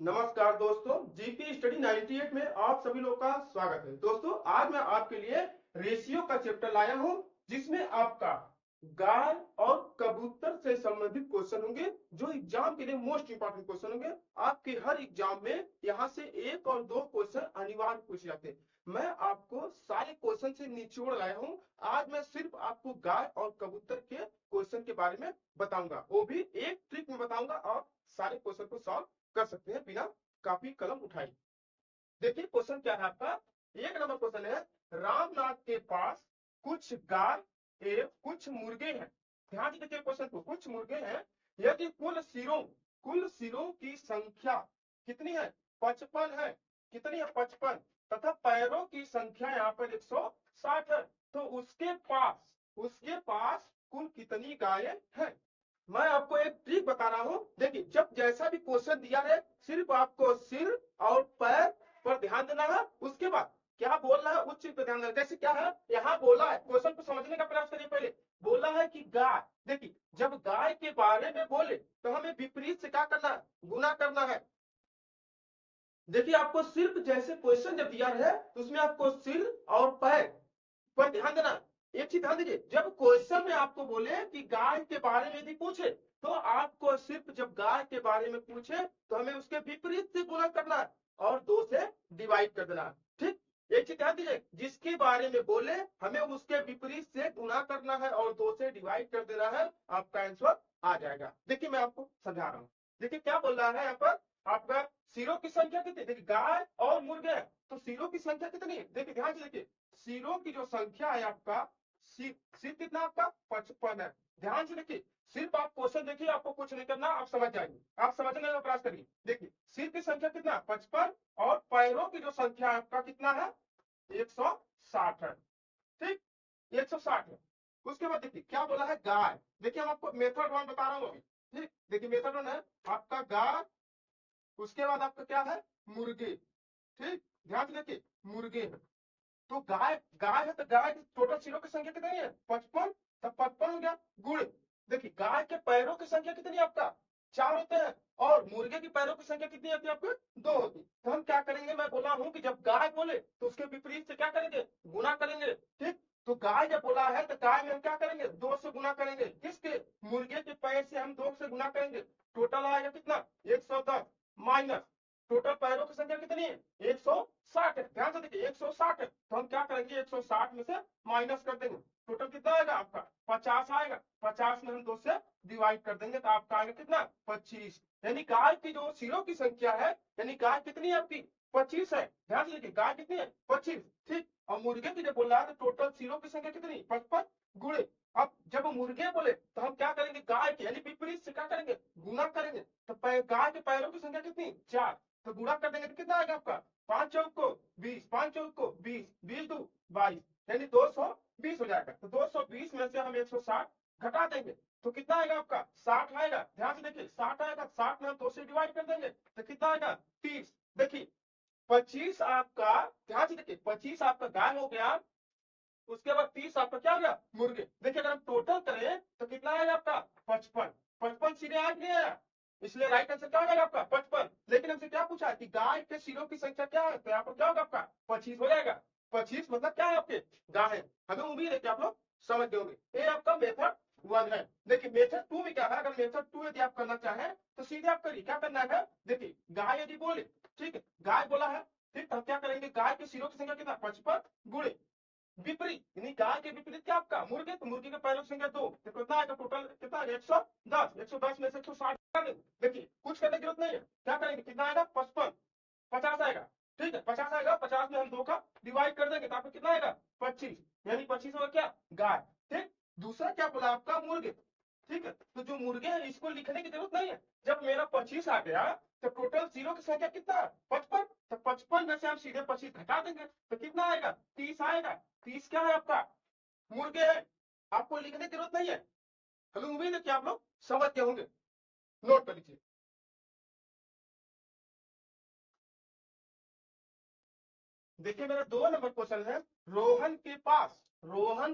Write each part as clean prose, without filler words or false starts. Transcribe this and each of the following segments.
नमस्कार दोस्तों, GP study 98 में आप सभी लोग का स्वागत है। दोस्तों, आज मैं आपके लिए रेशियो का चैप्टर लाया हूं, जिसमें आपका गाय और कबूतर से संबंधित क्वेश्चन होंगे, जो एग्जाम के लिए मोस्ट इंपॉर्टेंट क्वेश्चन होंगे। आपके हर एग्जाम में यहां से एक और दो क्वेश्चन अनिवार्य पूछे जाते हैं। मैं आपको सारे क्वेश्चन से निचोड़ लाया हूं। आज मैं सिर्फ आपको गाय और कबूतर के क्वेश्चन के बारे में बताऊंगा, वो भी एक ट्रिक में बताऊंगा और सारे क्वेश्चन को सॉल्व कर सकते हैं बिना कॉपी कलम उठाए। देखिए क्वेश्चन क्या है आपका। एक नंबर क्वेश्चन है, रामनाथ के पास कुछ गाय एवं कुछ मुर्गे हैं। ध्यान से देखिए क्वेश्चन को, कुछ मुर्गे हैं। यदि कुल सिरों की संख्या कितनी है? 55 है। कितनी है? 55। तथा पैरों की संख्या यहाँ पर 160 है। तो उसके पास कुल कितनी गायें हैं? मैं आपको एक ट्रिक बता रहा हूं। देखिए, जब जैसा भी क्वेश्चन दिया है, सिर्फ आपको सिर और पैर पर ध्यान देना है। उसके बाद क्या बोल रहा है उस चीज पर ध्यान देना है। जैसे क्या है, यहाँ बोला है, क्वेश्चन को समझने का प्रयास करिए। पहले बोला है कि गाय। देखिए, जब गाय के बारे में बोले तो हमें विपरीत से क्या करना है? गुना करना है। देखिए, आपको सिर्फ जैसे क्वेश्चन जब दिया है तो उसमें आपको सिर और पैर पर ध्यान देना। एक चीज ध्यान दीजिए, जब क्वेश्चन में आपको बोले कि गाय के बारे में यदि पूछे, तो आपको सिर्फ जब गाय के बारे में पूछे तो हमें उसके विपरीत से गुणा करना है और 2 से डिवाइड कर देना है। ठीक, एक चीज ध्यान दीजिए, जिसके बारे में बोले हमें उसके विपरीत से गुणा करना है और 2 से डिवाइड कर देना है, आपका आंसर आ जाएगा। देखिए, मैं आपको समझा रहा हूं। देखिए क्या बोल रहा है यहाँ पर, आपका सिरों की संख्या कितनी? देखिए, गाय और मुर्गे, तो सिरों की संख्या कितनी है? देखिए ध्यान से देखिए, सिरों की जो संख्या है आपका, सिर कितना आपका? 55 है। ध्यान से देखिए, सिर्फ आप क्वेश्चन देखिए, आपको कुछ नहीं करना, आप समझ जाएंगे। आप समझने का प्रयास करिए। देखिए, सिर की संख्या कितना? 55। और पैरों की जो संख्या आपका कितना है? 160 है। ठीक, 160 है। उसके बाद देखिए क्या बोला है, गाय। देखिए, हम आपको मेथड वन बता रहा हूँ अभी। ठीक, देखिए मेथड वन है आपका गाय। उसके बाद आपका क्या है? मुर्गे। ठीक, ध्यान से देखिए, मुर्गे है। तो गाय गाय है, तो गाय की टोटल सिरों की संख्या कितनी है? 55। तब 55 हो गया गुण। देखिए, गाय के पैरों की संख्या कितनी है आपका? 4 होते हैं। और मुर्गे की पैरों की संख्या कितनी होती है आपको? 2 होती। तो हम क्या करेंगे, मैं बोला हूं कि जब गाय बोले तो उसके विपरीत से क्या करेंगे? गुना करेंगे। ठीक, तो गाय जब बोला है तो गाय में हम क्या करेंगे? 2 से गुना करेंगे। किसके? मुर्गे के पैर से हम 2 से गुना करेंगे। टोटल आएगा कितना? 110 माइनस टोटल पैरों की संख्या कितनी है? 160 है। ध्यान से देखिए, 160 है, तो हम क्या करेंगे? 160 में से माइनस कर देंगे। टोटल कितना आएगा आपका? 50 आएगा। 50 में हम 2 से डिवाइड कर देंगे, तो आपका आएगा कितना? 25। यानी गाय की जो सिरों की संख्या है, यानी गाय कितनी है आपकी? 25 है। ध्यान से देखिए, गाय कितनी है? 25। ठीक, और मुर्गे की जब बोल रहा है तो टोटल सिरों की संख्या कितनी? 55 गुणे। अब जब मुर्गे बोले तो हम क्या करेंगे? गाय के यानी विपरीत से क्या करेंगे? गुना करेंगे। तो गाय के पैरों की संख्या कितनी? 4। तो गुणा कर देंगे तो कितना आएगा आपका? 5 चौक को 20, 5 चौक को 20, 20 दो 22, यानी 220 हो जाएगा। तो 220 में से हम 160 घटा देंगे तो कितना आएगा आपका? 60 आएगा। ध्यान से देखिए, 60 आएगा। 60 में हम 2 से डिवाइड कर देंगे तो कितना आएगा? 30। देखिए, 25 आपका, ध्यान से देखिए, 25 आपका गाय हो गया। उसके बाद 30 आपका क्या हो गया? मुर्गे। देखिए, अगर हम टोटल करें तो कितना आएगा आपका? 55। 55 सीधे आज नहीं आया, इसलिए राइट आंसर क्या हो जाएगा आपका? 55। लेकिन हमसे क्या पूछा है कि गाय के सिरों की संख्या क्या है, तो यहाँ पर क्या होगा आपका? 25 हो जाएगा। 25 मतलब क्या है आपके? गाय है। हमें उम्मीद है कि आप लोग समझ गए होंगे। ये आपका मेथड वन है। देखिए, मेथड टू में क्या है, अगर मेथड टू यदि आप करना चाहें तो सीधे आप करिए। क्या करना है? देखिए, गाय यदि बोले, ठीक है, गाय बोला है, ठीक, हम क्या करेंगे? गाय के सिरों की संख्या कितना? 55 गुणे विपरीत, यानी गाय के विपरीत क्या आपका? मुर्गे। तो मुर्गे के पैरों की संख्या 2, तो कितना आएगा? टोटल कितना आएगा? 110। 110 में से 160 देखिए, कुछ करने की जरूरत नहीं है। क्या करेंगे? कितना आएगा? 55। 50 आएगा। ठीक है, 50 आएगा। 50 में हम 2 का डिवाइड कर देंगे तो आपको कितना आएगा? 25। यानी 25 होगा क्या? गाय। ठीक, दूसरा क्या बोला आपका? मुर्गे। ठीक है, तो जो मुर्गे हैं इसको लिखने की जरूरत नहीं है। जब मेरा 25 आ गया तो टोटल जीरो की संख्या कितना? 55। तो 55 में से हम सीधे 25 घटा देंगे तो कितना आएगा? 30 आएगा। 30 क्या है आपका? मुर्गे है। आपको लिखने की जरूरत नहीं है। हमें उम्मीद है कि आप लोग समझ गए होंगे। नोट कर लीजिए। देखिए, मेरा 2 नंबर क्वेश्चन है, रोहन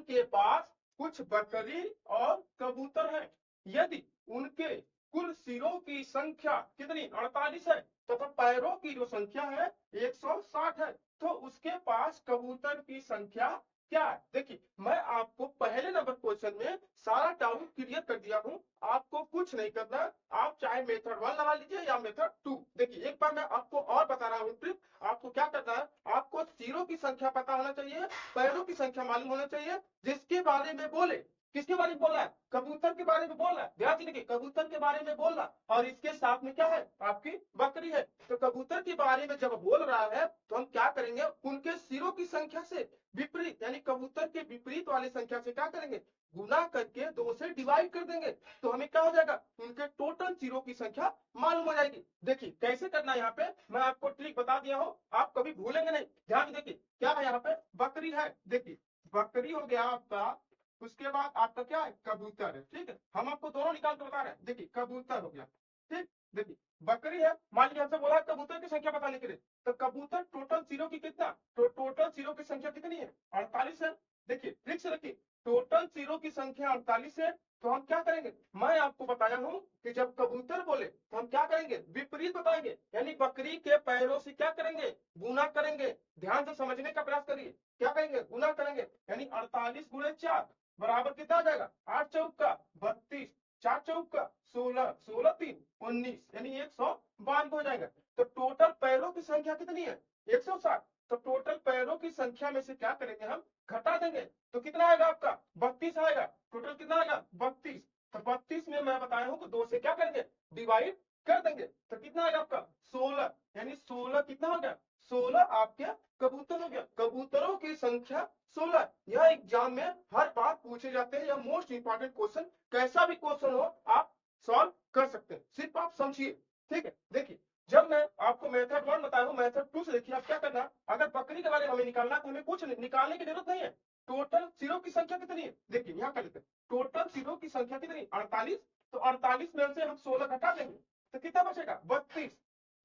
के पास कुछ बकरी और कबूतर है। यदि उनके कुल सिरों की संख्या कितनी 48 है तथा पैरों की जो संख्या है 160 है, तो उसके पास कबूतर की संख्या क्या है। देखिए मैं आपको पहले नंबर क्वेश्चन में सारा डाउट क्लियर कर दिया हूं, आपको कुछ नहीं करना, आप चाहे मेथड 1 लगा लीजिए या मेथड 2। देखिए एक बार मैं आपको और बता रहा हूं ट्रिक, आपको क्या करना है, आपको सिरों की संख्या पता होना चाहिए, पैरों की संख्या मालूम होना चाहिए, जिसके बारे में बोले, किसके बारे में बोल रहा है, कबूतर के बारे में बोल रहा है, ध्यान से देखिए कबूतर के बारे में बोल रहा, और इसके साथ में क्या है आपकी बकरी है, तो कबूतर के बारे में जब बोल रहा है तो हम क्या करेंगे, उनके सिरों की संख्या से विपरीत यानी कबूतर के विपरीत वाली संख्या से क्या करेंगे, गुना करके 2 से डिवाइड कर देंगे, तो हमें क्या हो जाएगा, उनके टोटल सिरों की संख्या मालूम हो जाएगी। देखिए कैसे करना है, यहाँ पे मैं आपको ट्रिक बता दिया हूं, आप कभी भूलेंगे नहीं। ध्यान से देखिए क्या है, यहाँ पे बकरी है, देखिए बकरी हो गया आपका, उसके बाद आपका क्या है कबूतर है, ठीक है, हम आपको दोनों निकाल के बता रहे हैं। देखिए कबूतर हो गया, ठीक, देखिए बकरी है, मान लीजिए हमसे बोला कबूतर की संख्या बताने के लिए, तो कबूतर टोटल सिरों की कितना, तो टोटल सिरों की संख्या कितनी है 48 है। देखिए ठीक से देखिए टोटल सिरों की संख्या 48 है, तो हम क्या करेंगे, मैं आपको बताया हूं कि जब कबूतर बोले तो हम क्या करेंगे, विपरीत बताएंगे, यानी बकरी के पैरों से क्या करेंगे, गुना करेंगे। ध्यान से समझने का प्रयास करिए, क्या करेंगे, गुना करेंगे, यानी 48 गुणे 4 बराबर कितना आ जाएगा, 8 चौक का 32, 4 चौक का 16, 16 3 19, यानी 192 हो जाएगा। तो टोटल पैरों की संख्या कितनी है 160, तो टोटल पैरों की संख्या में से क्या करेंगे, हम घटा देंगे, तो कितना आएगा आपका 32 आएगा, टोटल कितना आएगा 32, तो 32 में मैं बताया हूं कि 2 से क्या करेंगे डिवाइड कर देंगे, तो कितना आएगा आपका 16, यानी 16 कितना हो गया, 16 आपके कबूतर हो गया, कबूतरों की संख्या 16। यह एग्जाम में हर बार पूछे जाते हैं, यह मोस्ट इंपॉर्टेंट क्वेश्चन, कैसा भी क्वेश्चन हो आप सॉल्व कर सकते हैं, सिर्फ आप समझिए, ठीक है। देखिए जब मैं आपको मेथड 1 बताया हूं, मेथड 2 से देखिए आप क्या करना, अगर बकरी के बारे में हमें निकालना तो हमें कुछ निकालने की जरूरत नहीं है, टोटल सिरों की संख्या कितनी है, देखिए यहाँ कर लेते हैं, टोटल सिरों की संख्या कितनी 48, तो 48 में से हम 16 घटा देंगे, तो कितना बचेगा 32,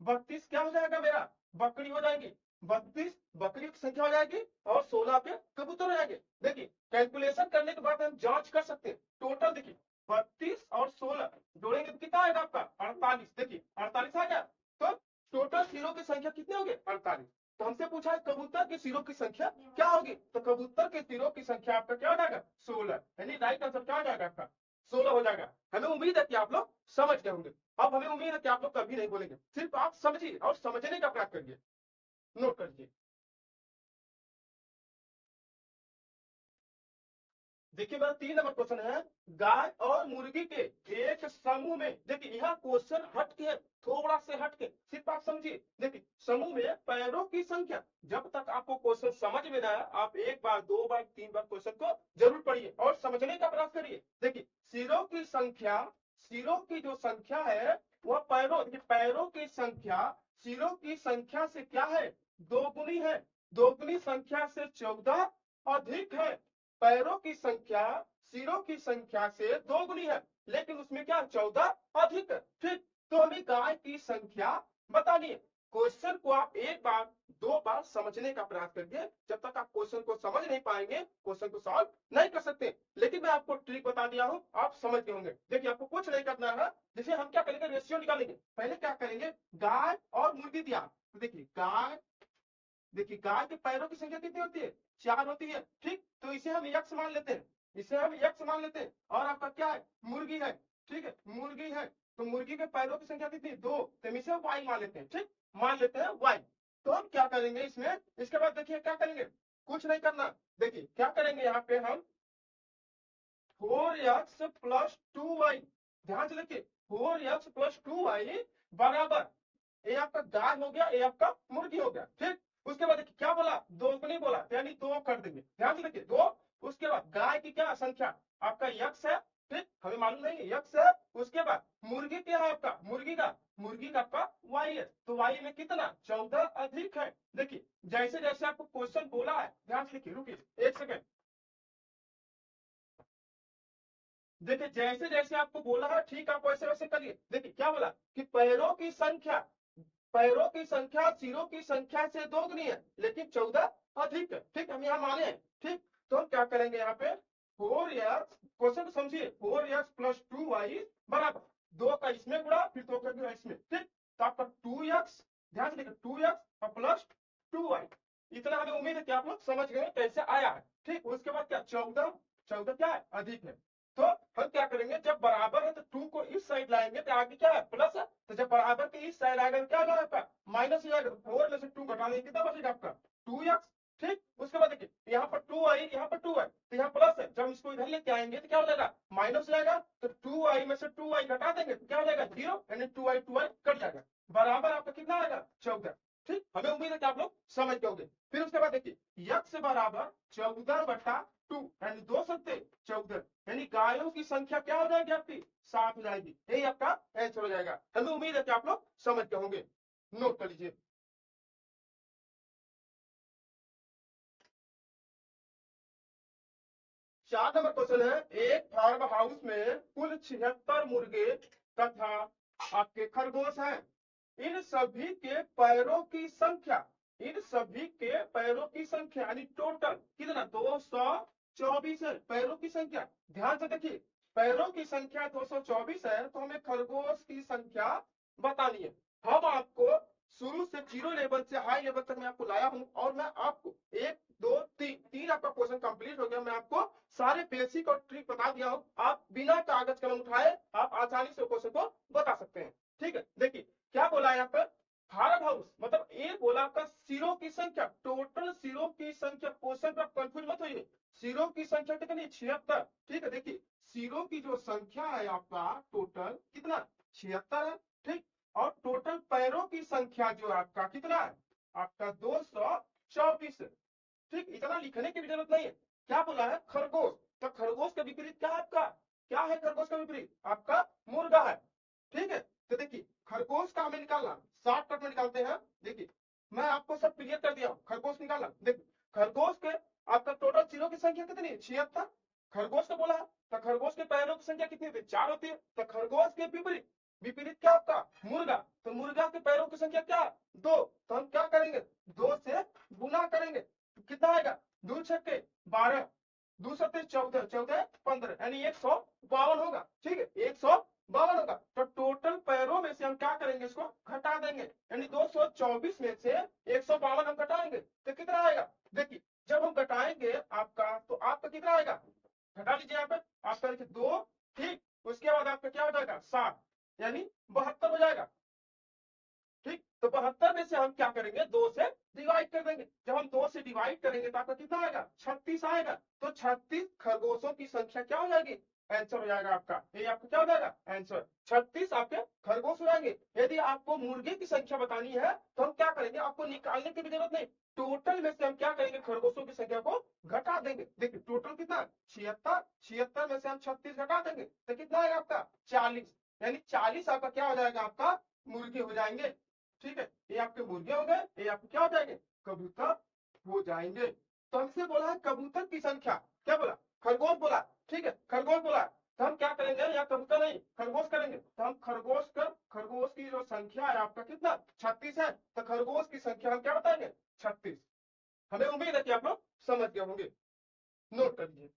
32 क्या हो जाएगा मेरा, बकरी हो जाएगी, 32 बकरी की संख्या हो जाएगी, और 16 पे कबूतर हो जाएंगे। देखिए कैलकुलेशन करने के बाद हम जांच कर सकते हैं, टोटल देखिए 32 और 16 जोड़ेंगे तो कितना आएगा आपका 48, देखिए 48 आ गया, तो टोटल सिरों की संख्या कितने हो गए 48, तो हमसे पूछा है कबूतर के सिरों की संख्या क्या होगी, तो कबूतर के सिरों की संख्या आपका क्या हो जाएगा 16, यानी राइट आंसर क्या हो जाएगा आपका 16 हो जाएगा। हमें उम्मीद है कि आप लोग समझ गए होंगे, अब हमें उम्मीद है कि आप लोग कभी नहीं बोलेंगे, सिर्फ आप समझिए और समझने का प्रयास करिए, नोट करिए। देखिए मेरा 3 नंबर क्वेश्चन है, गाय और मुर्गी के एक समूह में, देखिए यह क्वेश्चन हट के थोड़ा से हट के, सिर्फ आप समझिए, देखिए समूह में पैरों की संख्या, जब तक आपको क्वेश्चन समझ में ना आए आप 1 बार 2 बार 3 बार क्वेश्चन को जरूर पढ़िए और समझने का प्रयास करिए। देखिए सिरों की संख्या, सिरों की जो संख्या है वह पैरों, देखिए पैरों की संख्या सिरों की संख्या से क्या है, दोगुनी है, दोगुनी संख्या से 14 अधिक है, पैरों की संख्या सिरों की संख्या से दोगुनी है, लेकिन उसमें क्या 14 अधिक है, ठीक, तो हमें गाय की संख्या बतानी है। क्वेश्चन को आप 1 बार 2 बार समझने का प्रयास करिए, जब तक आप क्वेश्चन को समझ नहीं पाएंगे क्वेश्चन को सॉल्व नहीं कर सकते, लेकिन मैं आपको ट्रिक बता दिया हूं, आप समझ गए होंगे। देखिए आपको कुछ नहीं करना है, जैसे हम क्या करेंगे रेशियो निकालेंगे, पहले क्या करेंगे गाय और मुर्गी दिया, तो देखिए गाय, देखिए गाय के पैरों की संख्या कितनी होती है 4 होती है, ठीक, तो इसे हम यक्ष मान लेते हैं, इसे हम यक्ष मान लेते हैं, और आपका क्या है मुर्गी है, ठीक है मुर्गी है, तो मुर्गी के पैरों की संख्या कितनी 2, तो हम इसे वाई मान लेते हैं, ठीक, मान लेते हैं वाई। तो हम क्या करेंगे इसमें, इसके बाद देखिए क्या करेंगे, कुछ नहीं करना, देखिए क्या करेंगे यहाँ पे हम 4x प्लस 2y, ध्यान से देखिए 4x प्लस 2y बराबर, ये आपका गाय हो गया, ये आपका मुर्गी हो गया, ठीक, उसके बाद देखिए क्या बोला, दो को नहीं बोला, यानी 2 कर देंगे, ध्यान से देखिए 2, उसके बाद गाय की क्या संख्या आपका यक्ष है, ठीक, हमें मालूम नहीं है यक्ष है, उसके बाद मुर्गी क्या है आपका, मुर्गी का आपका वाई है, तो वाई में कितना 14 अधिक है। देखिए जैसे जैसे आपको क्वेश्चन बोला है, ध्यान से देखिए, रुकिए 1 सेकेंड, देखिए जैसे जैसे आपको बोला है ठीक आप वैसे वैसे करिए। देखिए क्या बोला कि पैरों की संख्या, पैरों की संख्या सिरों की संख्या से दोगुनी है, लेकिन 14 अधिक है, ठीक, हम यहाँ माने हैं, ठीक, तो हम क्या करेंगे यहाँ पे 4x, क्वेश्चन समझिए 4x प्लस 2y बराबर 2 का इसमें गुणा भी है इसमें, ठीक। तो आपका 2x, ध्यान से देखिए 2x और प्लस 2y, इतना हमें उम्मीद है कि आप लोग समझ गए कैसे आया है, ठीक। उसके बाद क्या 14, 14 क्या है अधिक है, तो हम क्या करेंगे जब बराबर है तो 2 को इस साइड लाएंगे तो आगे क्या है प्लस है, तो जब बराबर के इस साइड आएगा तो क्या होगा आपका माइनस हो जाएगा, 4 में से 2 घटा देंगे कितना बचेगा आपका 2x, ठीक। उसके बाद देखिए यहाँ पर 2i, यहाँ पर 2 है तो यहाँ प्लस है, जब इसको इधर लेके आएंगे तो क्या हो जाएगा माइनस हो जाएगा, तो 2i में से 2i घटा देंगे तो क्या हो जाएगा 0, यानी 2i कट जाएगा, बराबर आपका कितना आएगा 14, ठीक। हमें उम्मीद है कि आप लोग समझ गए होंगे। फिर उसके बाद देखिए x बराबर 14/2 यानी 2 सत्ते 14, यानी गायों की संख्या क्या हो जाएगी आपकी 7 हो जाएगी, यही आपका आंसर हो जाएगा। हमें उम्मीद है कि आप लोग समझ गए होंगे, नोट कर लीजिए। 4 नंबर क्वेश्चन है, एक फार्म हाउस में कुल 76 मुर्गे तथा आपके खरगोश हैं, इन सभी के पैरों की संख्या, इन सभी के पैरों की संख्या यानी टोटल कितना 224 है, पैरों की संख्या। ध्यान से देखिए पैरों की संख्या 224 है तो हमें खरगोश की संख्या बतानी है। हम आपको शुरू से जीरो लेवल से हाई लेवल तक मैं आपको लाया हूं और मैं आपको 1 2 3 3 आपका क्वेश्चन कंप्लीट हो गया, मैं आपको सारे बेसिक और ट्रिक बता दिया हूं, आप बिना कागज कलम उठाए आप आसानी से क्वेश्चन को बता सकते हैं, ठीक है। देखिए क्या बोला है यहाँ पर फार्म हाउस, मतलब ये बोला आपका सिरों की संख्या, टोटल सिरों की संख्या, क्वेश्चन पर कंफ्यूज मत होइए, सिरों की संख्या कितनी 76, ठीक है। देखिए सिरों की जो संख्या है आपका टोटल कितना 76 है, ठीक। और टोटल पैरों की संख्या जो आपका कितना है आपका 224 है, ठीक। इतना लिखने की भी जरूरत नहीं है। क्या बोला है खरगोश, तो खरगोश का विपरीत क्या है आपका, क्या है खरगोश का विपरीत आपका मुर्गा है, ठीक है। तो देखिए खरगोश का हमें निकालना शॉर्टकट में निकालते हैं, देखिए मैं आपको सब क्लियर कर दिया हूं, खरगोश निकालना। देखिए खरगोश के आपका टोटल सिरों की संख्या कितनी है 76, खरगोश को बोला है तो खरगोश के पैरों की संख्या कितनी होती है 4 होती है, तो खरगोश के विपरीत, विपरीत क्या आपका मुर्गा, तो मुर्गा के पैरों की संख्या क्या 2, तो हम क्या करेंगे 2 से गुना करेंगे तो कितना आएगा 2 छक्के 12, 2 सत्ते 14, 14 15 यानी 152 होगा, ठीक है 152 होगा। तो टोटल पैरों में से हम क्या करेंगे इसको घटा देंगे, यानी 224 में से 152 हम घटाएंगे तो कितना आएगा, देखिए जब हम घटाएंगे आपका तो आपका कितना आएगा, घटा लीजिए यहाँ पे आपका देखिए 2, ठीक। उसके बाद आपका क्या हो जाएगा 7 यानी 72 हो जाएगा, ठीक। तो 72 में से हम क्या करेंगे 2 से डिवाइड कर देंगे, जब हम 2 से डिवाइड करेंगे तो आपका कितना आएगा 36 आएगा, तो 36 खरगोशों की संख्या क्या हो जाएगी आंसर हो जाएगा आपका, ये आपका क्या हो जाएगा आंसर 36 आपके खरगोश हो जाएंगे। यदि आपको मुर्गे की संख्या बतानी है तो हम क्या करेंगे, आपको निकालने की भी जरूरत नहीं, टोटल में से हम क्या करेंगे खरगोशों की संख्या को घटा देंगे। देखिए टोटल कितना 76, 76 में से हम 36 घटा देंगे तो कितना आएगा आपका 40, यानी 40 आपका क्या हो जाएगा आपका मुर्गे हो जाएंगे, ठीक है। ये आपके मुर्गे हो गए, ये आपके क्या हो जाएंगे कबूतर हो जाएंगे। तो हमसे बोला है कबूतर की संख्या, क्या बोला खरगोश बोला, ठीक है खरगोश बोला, तो हम क्या करेंगे या कबूतर नहीं खरगोश करेंगे, तो हम खरगोश की जो संख्या है आपका कितना 36 है, तो खरगोश की संख्या हम क्या बताएंगे 36। हमें उम्मीद है कि आप लोग समझ गए होंगे, नोट कर लीजिए।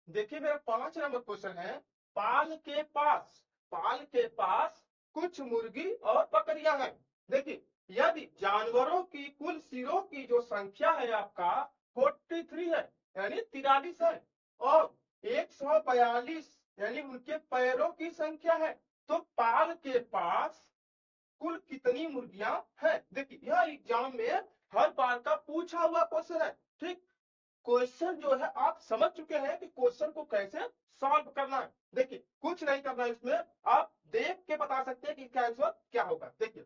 देखिए मेरा 5 नंबर क्वेश्चन है, पाल के पास, पाल के पास कुछ मुर्गी और बकरियां हैं। देखिए यदि जानवरों की कुल सिरों की जो संख्या है आपका 43 है यानी 43 है और 142 यानी उनके पैरों की संख्या है, तो पाल के पास कुल कितनी मुर्गियां हैं। देखिए यह एग्जाम में हर बार का पूछा हुआ क्वेश्चन है, ठीक। क्वेश्चन जो है आप समझ चुके हैं कि क्वेश्चन को कैसे सॉल्व करना है। देखिए कुछ नहीं करना है इसमें, आप देख के बता सकते हैं कि इसका आंसर क्या होगा। देखिए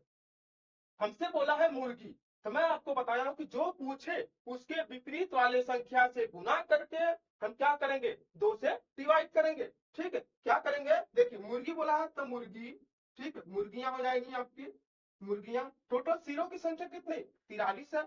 हमसे बोला है मुर्गी, तो मैं आपको बताया हूं कि जो पूछे उसके विपरीत वाले संख्या से गुना करके हम क्या करेंगे 2 से डिवाइड करेंगे, ठीक है। क्या करेंगे देखिए मुर्गी बोला है तो मुर्गी, ठीक है मुर्गियां हो जाएंगी आपकी, मुर्गियां टोटल सिरों की संख्या कितनी 43 है,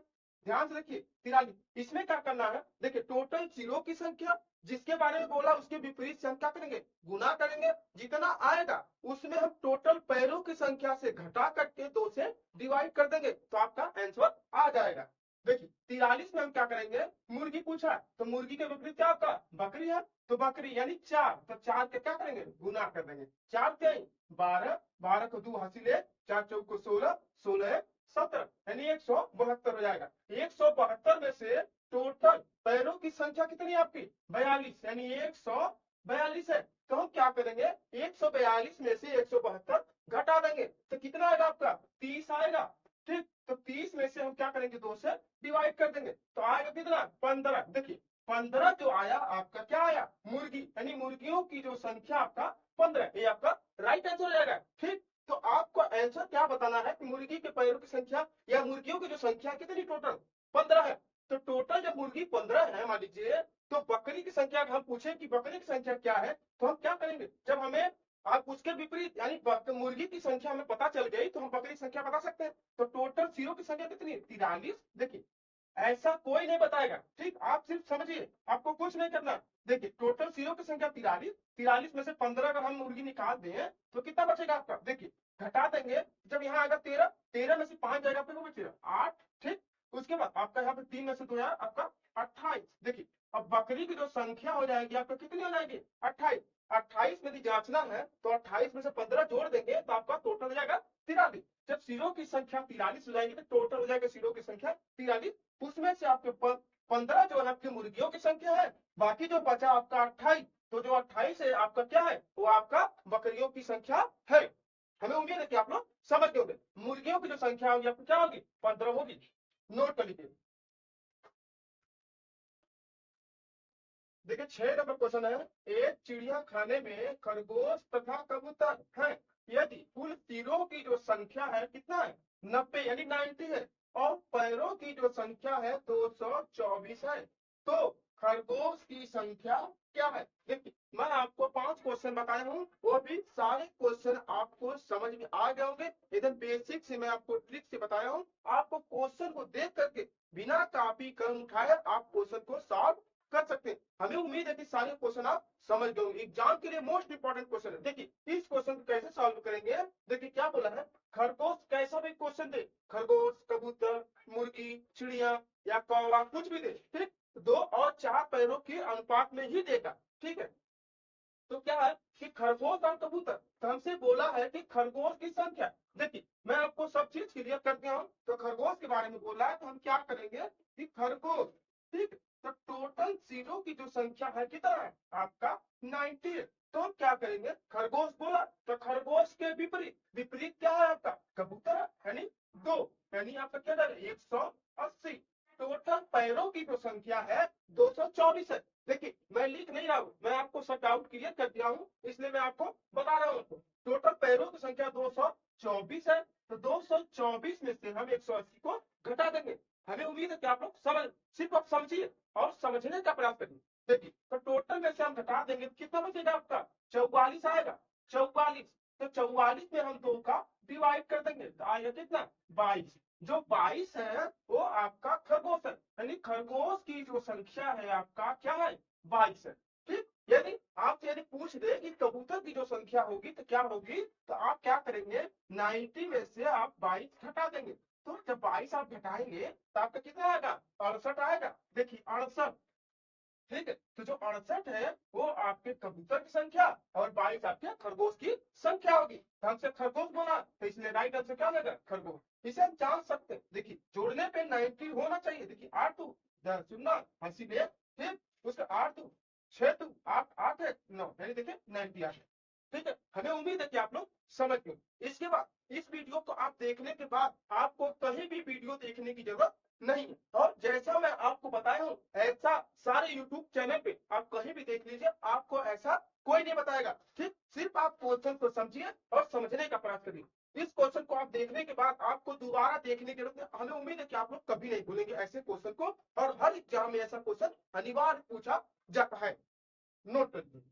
ध्यान से देखिए 43, इसमें क्या करना है देखिए टोटल सिरों की संख्या जिसके बारे में बोला उसके विपरीत से हम क्या करेंगे गुना करेंगे, जितना आएगा उसमें हम टोटल पैरों की संख्या से घटा करके 2 से डिवाइड कर देंगे तो आपका आंसर आ जाएगा। देखिए 43 में हम क्या करेंगे, मुर्गी पूछा तो मुर्गी के विपरीत क्या होगा, बकरी है, तो बकरी यानी 4, तो 4 के क्या करेंगे, गुना कर देंगे, 4 के 12, 12 को 2 हासिल, 4 चौक को 16, 16 17 यानी 172 हो जाएगा। 172 में से टोटल पैरों की संख्या कितनी है आपकी, 42 यानी 142 है। तो हम क्या करेंगे, 142 में से 172 घटा देंगे तो कितना आएगा आपका, 30 आएगा। ठीक, तो 30 में से हम क्या करेंगे, 2 से डिवाइड कर देंगे तो आएगा कितना, 15। देखिए 15 जो आया आपका क्या आया, मुर्गी, यानी मुर्गियों की जो संख्या आपका 15, ये आपका राइट आंसर हो जाएगा। ठीक, तो आपको आंसर क्या बताना है कि मुर्गी के पैरों की संख्या या मुर्गियों की जो संख्या कितनी, टोटल 15 है। तो टोटल जब मुर्गी 15 है मान लीजिए, तो बकरी की संख्या हम पूछे कि बकरी की संख्या क्या है, तो हम क्या करेंगे, जब हमें आप उसके विपरीत यानी मुर्गी की संख्या हमें पता चल गई तो हम बकरी की संख्या बता सकते हैं। तो टोटल जीरो की संख्या कितनी है, 43। देखिए ऐसा कोई नहीं बताएगा, ठीक, आप सिर्फ समझिए, आपको कुछ नहीं करना। देखिए टोटल जीरो की संख्या 43, 43 में से 15 अगर हम मुर्गी निकाल दें तो कितना बचेगा आपका, देखिए घटा देंगे, जब यहाँ आएगा 13, 13 में से 5 जाएगा आपको बचेगा 8। ठीक, उसके बाद आपका यहाँ पे 3 में से 2 यार आपका 28। देखिए अब बकरी की जो संख्या हो जाएगी आपको कितनी हो जाएगी, 28। 28 में जांचना है तो 28 में से 15 जोड़ देंगे तो आपका टोटल हो जाएगा 43। जब जीरो की संख्या 43 हो जाएगी तो टोटल हो जाएगा जीरो की संख्या 43। उसमें से आपके 15 जो है आपकी मुर्गियों की संख्या है, बाकी जो बचा आपका 28, तो जो 28 है आपका क्या है, वो आपका बकरियों की संख्या है। हमें उम्मीद है कि आप लोग समझ गए होंगे। मुर्गियों की जो संख्या होगी आपको क्या होगी, 15 होगी। नोट कर लीजिए। देखिए 6 नंबर क्वेश्चन है, एक चिड़िया खाने में खरगोश तथा कबूतर है, यदि कुल तीरों की जो संख्या है कितना है, 90 यानी 90 है, और पैरों की जो संख्या है 224 है, तो खरगोश की संख्या क्या है। देखिए मैं आपको 5 क्वेश्चन बताया हूँ, वो भी सारे क्वेश्चन आपको समझ में आ गए होंगे, एकदम बेसिक से मैं आपको ट्रिक से बताया हूँ। आपको क्वेश्चन को देख करके बिना कॉपी कलम उठाए आप क्वेश्चन को सॉल्व कर सकते हैं। हमें उम्मीद है कि सारे क्वेश्चन आप समझ गए होंगे। एग्जाम के लिए मोस्ट इंपॉर्टेंट क्वेश्चन है। देखिए इस क्वेश्चन को कैसे सॉल्व करेंगे, देखिए क्या बोला है, खरगोश कैसा भी क्वेश्चन दे, खरगोश, कबूतर, मुर्गी, चिड़िया या कौवा कुछ भी दे, ठीक, 2 और 4 पैरों के अनुपात में ही देगा। ठीक है, तो क्या है कि खरगोश और कबूतर, तो हमसे बोला है कि खरगोश की संख्या। देखिए मैं आपको सब चीज क्लियर कर दिया हूँ, तो खरगोश के बारे में बोला है तो हम क्या करेंगे कि खरगोश, ठीक, तो टोटल जीरो की जो संख्या है कितना है आपका 90 है। तो हम क्या करेंगे, खरगोश बोला तो खरगोश के विपरीत, विपरीत क्या है आपका, कबूतर है, यानी 2, यानी आपका क्या है 180। टोटल पैरों की जो संख्या है 224 है। देखिए मैं लिख नहीं रहा हूँ, मैं आपको सब डाउट क्लियर कर दिया हूँ, इसलिए मैं आपको बता रहा हूँ। टोटल पैरों की संख्या 224 है, तो 224 में से हम 180 को घटा देंगे। हमें उम्मीद है कि आप लोग समझ, सिर्फ आप समझिए और समझने का प्रयास करिए। देखिए तो टोटल में से हम घटा देंगे तो कितना बचेगा आपका, 44 आएगा। 44, तो 44 में हम 2 का डिवाइड कर देंगे तो आएगा कितना, 22। जो 22 है वो आपका खरगोश है, यानी खरगोश की जो संख्या है आपका क्या है, 22 है। ठीक, यदि आपसे यदि पूछ दे कि कबूतर की जो संख्या होगी तो क्या होगी, तो आप क्या करेंगे, 90 में से आप 22 घटा देंगे। तो जब 22 आप घटाएंगे तो आपका कितना आएगा, 68 आएगा। देखिए 68, ठीक है, तो जो 68 है वो आपके कबूतर की संख्या और 22 आपके खरगोश की संख्या होगी। तो हमसे खरगोश बोला तो इसलिए राइट आंसर क्या होगा, खरगोश। इसे हम जान सकते हैं, देखिए जोड़ने पे 90 होना चाहिए। देखिए 8 2 10 0 80 ले, ठीक, उसका 8 2 6 2 8 8 है 9, यानी देखिए 90 आ गया। ठीक है, हमें उम्मीद है कि आप लोग समझ गए। इसके बाद इस वीडियो को आप देखने के बाद आपको कहीं भी वीडियो देखने की जरूरत नहीं है, और जैसा मैं आपको बताया हूँ ऐसा सारे यूट्यूब चैनल पे आप कहीं भी देख लीजिए, आपको ऐसा कोई नहीं बताएगा। ठीक, सिर्फ आप क्वेश्चन को समझिए और समझने का प्रयास करिए। इस क्वेश्चन को आप देखने के बाद आपको दोबारा देखने की जरूरत है। हमें उम्मीद है कि आप लोग कभी नहीं भूलेंगे ऐसे क्वेश्चन को, और हर एग्जाम में ऐसा क्वेश्चन अनिवार्य पूछा जाता है। नोट कर लीजिए।